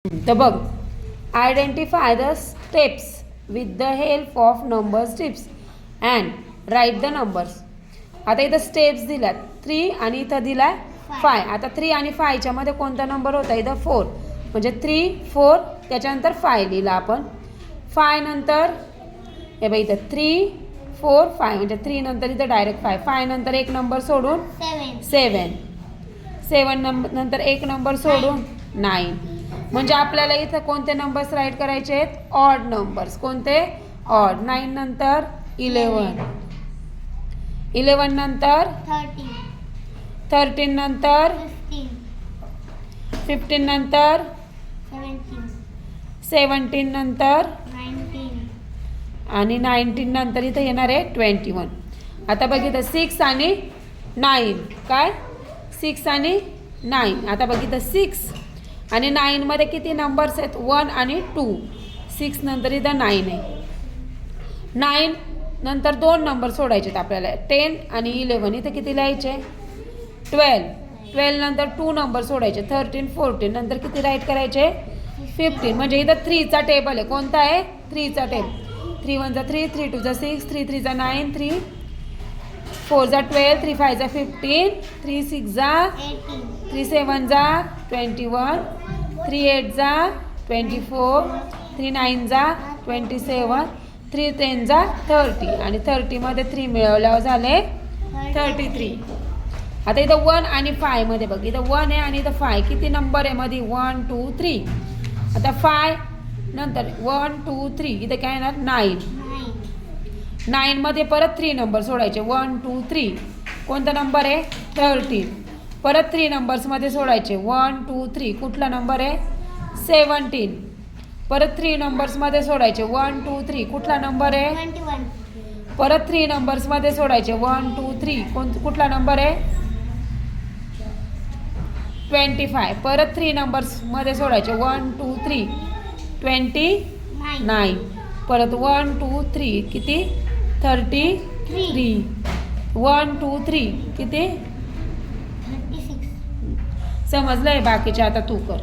तर बघ, identify the steps with the help of number strips and write the numbers. आता इथं steps दिल्यात 3 आणि इथं दिलाय 5. आता 3 आणि 5च्या मध्ये कोणता नंबर होता? इथं 4, म्हणजे 3 4 त्याच्यानंतर 5 लिहिला आपण. 5 नंतर हे बघ इथं 3 4 5 म्हणजे 3 नंतर इथं डायरेक्ट 5. 5 नंतर एक नंबर सोडून 7. 7 नंतर एक नंबर सोडून 9. म्हणजे आपल्याला इथं कोणते नंबर्स राईट करायचे आहेत? Odd numbers. कोणते? ऑड. 9 नंतर 11. 11 नंतर 13 नंतर 15 नंतर 17 नंतर आणि 19 नंतर इथं येणार आहे 21. आता बघितलं 6 आणि 9. काय? 6 आणि 9. आता बघितलं 6 आणि 9 मध्ये किती नंबर्स आहेत? 1 आणि 2. 6 नंतर इथं 9 आहे. 9 नंतर 2 नंबर सोडायचे आहेत आपल्याला, 10 आणि 11. इथं किती लिहायचे? 12. 12 नंतर 2 नंबर सोडायचे, 13 14. नंतर किती राईट करायचे? 15. म्हणजे इथं 3चा टेबल आहे. कोणता आहे? 3चा टेबल. 3 1 3, 3 2 6, 3 3 9, 3 4 12, 3 5 15, 3 6 3 7 21, 3 8 24, 3 9 27, 3 10 30. आणि 30 मध्ये 3 मिळवल्यावर झाले 33. आता इथं 1 आणि 5 मध्ये बघ, इथं 1 आहे आणि इथं 5. किती नंबर आहे मध्ये? 1 2 3. आता 5 नंतर 1 2 3. इथं काय येणार? 9. 9 मध्ये परत 3 नंबर सोडायचे, 1 2 3. कोणता नंबर आहे? 13. परत 3 नंबर्समध्ये सोडायचे, 1 2 3. कुठला नंबर आहे? 17. परत 3 नंबर्समध्ये सोडायचे, 1 2 3. कुठला नंबर आहे? 21. परत 3 नंबर्समध्ये सोडायचे, 1 2 3. कुठला नंबर आहे? 25. परत 3 नंबर्समध्ये सोडायचे, 1 2 3. 29. परत 1 2 3. किती? 33. 1 2 3. किती? 36. समजलंय? बाकीचे आता तू कर.